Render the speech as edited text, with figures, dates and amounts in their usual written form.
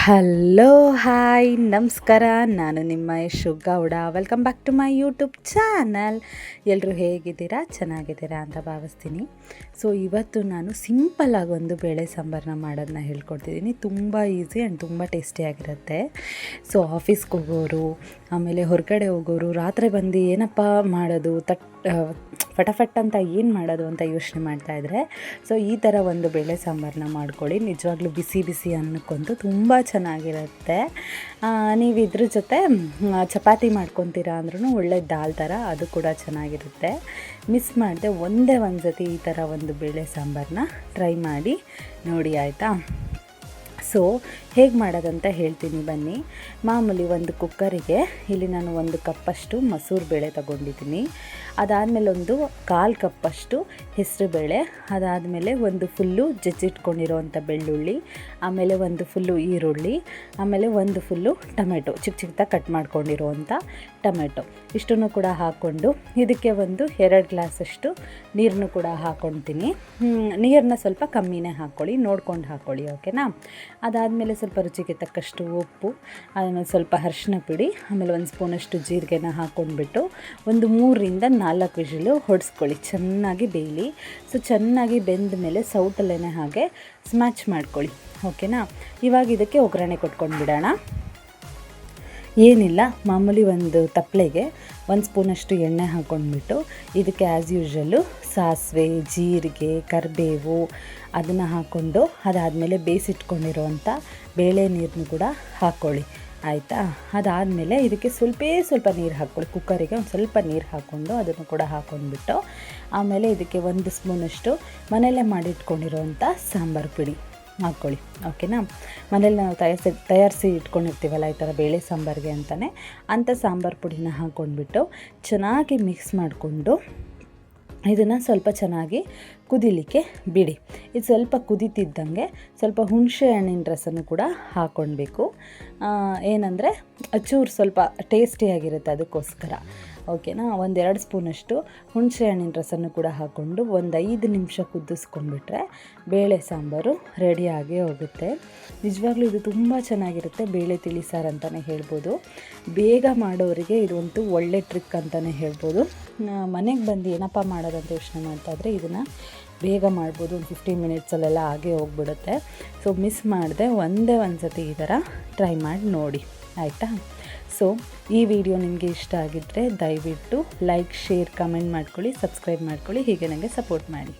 Hello hi ನಮಸ್ಕಾರ. ನಾನು ನಿಮ್ಮ Yashu Gowda. Welcome back to my YouTube channel. ಎಲ್ಲರೂ ಹೇಗಿದ್ದೀರಾ? ಚೆನ್ನಾಗಿದ್ದೀರಾ ಅಂತ ಭಾವಿಸ್ತೀನಿ. ಸೊ ಇವತ್ತು ನಾನು ಸಿಂಪಲ್ಲಾಗಿ ಒಂದು ಬೇಳೆ ಸಾಂಬಾರನ್ನ ಮಾಡೋದನ್ನ ಹೇಳ್ಕೊಡ್ತಿದ್ದೀನಿ. ತುಂಬ ಈಸಿ ಆ್ಯಂಡ್ ತುಂಬ ಟೇಸ್ಟಿಯಾಗಿರುತ್ತೆ. ಸೊ ಆಫೀಸ್ಗೆ ಹೋಗೋರು, ಆಮೇಲೆ ಹೊರಗಡೆ ಹೋಗೋರು ರಾತ್ರಿ ಬಂದು ಏನಪ್ಪ ಮಾಡೋದು, ಫಟಾಫಟ್ ಅಂತ ಏನು ಮಾಡೋದು ಅಂತ ಯೋಚನೆ ಮಾಡ್ತಾಯಿದ್ರೆ ಸೊ ಈ ಥರ ಒಂದು ಬೇಳೆ ಸಾಂಬಾರನ್ನ ಮಾಡ್ಕೊಳ್ಳಿ. ನಿಜವಾಗ್ಲೂ ಬಿಸಿ ಬಿಸಿ ಅನ್ನಕ್ಕೊಂದು ತುಂಬ ಚೆನ್ನಾಗಿರುತ್ತೆ. ನೀವು ಇದ್ರ ಜೊತೆ ಚಪಾತಿ ಮಾಡ್ಕೊತೀರಾ ಅಂದ್ರೂ ಒಳ್ಳೆ ದಾಲ್ ಥರ ಅದು ಕೂಡ ಚೆನ್ನಾಗಿರುತ್ತೆ. ಮಿಸ್ ಮಾಡದೆ ಒಂದೇ ಒಂದು ಸತಿ ಈ ಥರ ಒಂದು ಬೇಳೆ ಸಾಂಬಾರನ್ನ ಟ್ರೈ ಮಾಡಿ ನೋಡಿ, ಆಯಿತಾ? ಸೊ ಹೇಗೆ ಮಾಡೋದಂತ ಹೇಳ್ತೀನಿ ಬನ್ನಿ. ಮಾಮೂಲಿ ಒಂದು ಕುಕ್ಕರಿಗೆ ಇಲ್ಲಿ ನಾನು 1 ಕಪ್ಪಷ್ಟು ಮಸೂರು ಬೇಳೆ ತಗೊಂಡಿದ್ದೀನಿ. ಅದಾದಮೇಲೆ ಒಂದು 1/4 ಕಪ್ಪಷ್ಟು ಹೆಸರು ಬೇಳೆ, ಅದಾದಮೇಲೆ ಒಂದು ಫುಲ್ಲು ಜಜ್ಜಿಟ್ಕೊಂಡಿರೋವಂಥ ಬೆಳ್ಳುಳ್ಳಿ, ಆಮೇಲೆ ಒಂದು ಫುಲ್ಲು ಈರುಳ್ಳಿ, ಆಮೇಲೆ ಒಂದು ಫುಲ್ಲು ಟೊಮೆಟೊ ಚಿಕ್ಕದಾಗಿ ಕಟ್ ಮಾಡ್ಕೊಂಡಿರೋವಂಥ ಟೊಮೆಟೊ. ಇಷ್ಟನ್ನು ಕೂಡ ಹಾಕ್ಕೊಂಡು ಇದಕ್ಕೆ ಒಂದು 2 ಗ್ಲಾಸಷ್ಟು ನೀರನ್ನು ಕೂಡ ಹಾಕ್ಕೊಳ್ತೀನಿ. ನೀರನ್ನ ಸ್ವಲ್ಪ ಕಮ್ಮಿನೇ ಹಾಕ್ಕೊಳ್ಳಿ, ನೋಡ್ಕೊಂಡು ಹಾಕ್ಕೊಳ್ಳಿ, ಓಕೆನಾ? ಅದಾದಮೇಲೆ ಸ್ವಲ್ಪ ರುಚಿಗೆ ತಕ್ಕಷ್ಟು ಉಪ್ಪು, ಆಮೇಲೆ ಸ್ವಲ್ಪ ಅರಿಶಿನ ಪುಡಿ, ಆಮೇಲೆ 1 ಸ್ಪೂನಷ್ಟು ಜೀರಿಗೆನ ಹಾಕ್ಕೊಂಡ್ಬಿಟ್ಟು ಒಂದು 3ರಿಂದ 4 ವಿಷಿಲು ಹೊಡೆಸ್ಕೊಳ್ಳಿ. ಚೆನ್ನಾಗಿ ಬೇಯಲಿ. ಸೊ ಚೆನ್ನಾಗಿ ಬೆಂದ ಮೇಲೆ ಸೌಟಲ್ಲೇ ಹಾಗೆ ಸ್ಮ್ಯಾಚ್ ಮಾಡ್ಕೊಳ್ಳಿ, ಓಕೆನಾ? ಇವಾಗ ಇದಕ್ಕೆ ಒಗ್ಗರಣೆ ಕೊಟ್ಕೊಂಡ್ಬಿಡೋಣ. ಏನಿಲ್ಲ, ಮಾಮೂಲಿ ಒಂದು ತಪ್ಪಲೆಗೆ 1 ಸ್ಪೂನಷ್ಟು ಎಣ್ಣೆ ಹಾಕ್ಕೊಂಡ್ಬಿಟ್ಟು ಇದಕ್ಕೆ ಆ್ಯಸ್ ಯೂಶ್ವಲ್ಲು ಸಾಸಿವೆ, ಜೀರಿಗೆ, ಕರಿಬೇವು ಅದನ್ನು ಹಾಕ್ಕೊಂಡು ಅದಾದಮೇಲೆ ಬೇಯಿಸಿಟ್ಕೊಂಡಿರೋವಂಥ ಬೇಳೆ ನೀರನ್ನು ಕೂಡ ಹಾಕ್ಕೊಳ್ಳಿ, ಆಯಿತಾ? ಅದಾದಮೇಲೆ ಇದಕ್ಕೆ ಸ್ವಲ್ಪ ನೀರು ಹಾಕ್ಕೊಳ್ಳಿ. ಕುಕ್ಕರಿಗೆ ಒಂದು ಸ್ವಲ್ಪ ನೀರು ಹಾಕ್ಕೊಂಡು ಅದನ್ನು ಕೂಡ ಹಾಕ್ಕೊಂಡ್ಬಿಟ್ಟು ಆಮೇಲೆ ಇದಕ್ಕೆ 1 ಸ್ಪೂನಷ್ಟು ಮನೆಯಲ್ಲೇ ಮಾಡಿಟ್ಕೊಂಡಿರೋವಂಥ ಸಾಂಬಾರು ಪುಡಿ ಹಾಕ್ಕೊಳ್ಳಿ, ಓಕೆನಾ? ಮನೇಲಿ ನಾವು ತಯಾರಿಸಿ ಇಟ್ಕೊಂಡಿರ್ತೀವಲ್ಲ ಈ ಥರ ಬೇಳೆ ಸಾಂಬಾರಿಗೆ ಅಂತಲೇ, ಅಂಥ ಸಾಂಬಾರು ಪುಡಿನ ಹಾಕ್ಕೊಂಡ್ಬಿಟ್ಟು ಚೆನ್ನಾಗಿ ಮಿಕ್ಸ್ ಮಾಡಿಕೊಂಡು ಇದನ್ನು ಸ್ವಲ್ಪ ಚೆನ್ನಾಗಿ ಕುದಿಲಿಕ್ಕೆ ಬಿಡಿ. ಇದು ಸ್ವಲ್ಪ ಕುದೀತಿದ್ದಂಗೆ ಸ್ವಲ್ಪ ಹುಣಸೆ ಹಣ್ಣಿನ ರಸನೂ ಕೂಡ ಹಾಕ್ಕೊಳ್ಬೇಕು. ಏನಂದರೆ ಚೂರು ಸ್ವಲ್ಪ ಟೇಸ್ಟಿಯಾಗಿರುತ್ತೆ, ಅದಕ್ಕೋಸ್ಕರ, ಓಕೆನಾ? 1-2 ಸ್ಪೂನಷ್ಟು ಹುಣಸೆ ಹಣ್ಣಿನ ರಸನೂ ಕೂಡ ಹಾಕ್ಕೊಂಡು ಒಂದು 5 ನಿಮಿಷ ಕುದಿಸ್ಕೊಂಡ್ಬಿಟ್ರೆ ಬೇಳೆ ಸಾಂಬಾರು ರೆಡಿಯಾಗಿ ಹೋಗುತ್ತೆ. ನಿಜವಾಗ್ಲೂ ಇದು ತುಂಬ ಚೆನ್ನಾಗಿರುತ್ತೆ. ಬೇಳೆ ತಿಳಿಸಾರು ಅಂತಲೇ ಹೇಳ್ಬೋದು. ಬೇಗ ಮಾಡೋರಿಗೆ ಇದಂತೂ ಒಳ್ಳೆ ಟ್ರಿಕ್ ಅಂತಲೇ ಹೇಳ್ಬೋದು. ಮನೆಗೆ ಬಂದು ಏನಪ್ಪ ಮಾಡೋದಂತ ಯೋಚನೆ ಮಾಡ್ತಾಯಿದ್ರೆ ಇದನ್ನು ಬೇಗ ಮಾಡ್ಬೋದು. ಒಂದು 15 ಮಿನಿಟ್ಸಲ್ಲೆಲ್ಲ ಆಗೇ ಹೋಗ್ಬಿಡುತ್ತೆ. ಸೊ ಮಿಸ್ ಮಾಡದೆ ಒಂದೇ ಒಂದು ಸತಿ ಈ ಥರ ಟ್ರೈ ಮಾಡಿ ನೋಡಿ, ಆಯಿತಾ? ಸೊ ಈ ವಿಡಿಯೋ ನಿಮಗೆ ಇಷ್ಟ ಆಗಿದ್ದರೆ ದಯವಿಟ್ಟು ಲೈಕ್, ಶೇರ್, ಕಮೆಂಟ್ ಮಾಡ್ಕೊಳ್ಳಿ, ಸಬ್ಸ್ಕ್ರೈಬ್ ಮಾಡ್ಕೊಳ್ಳಿ. ಹೀಗೆ ನನಗೆ ಸಪೋರ್ಟ್ ಮಾಡಿ.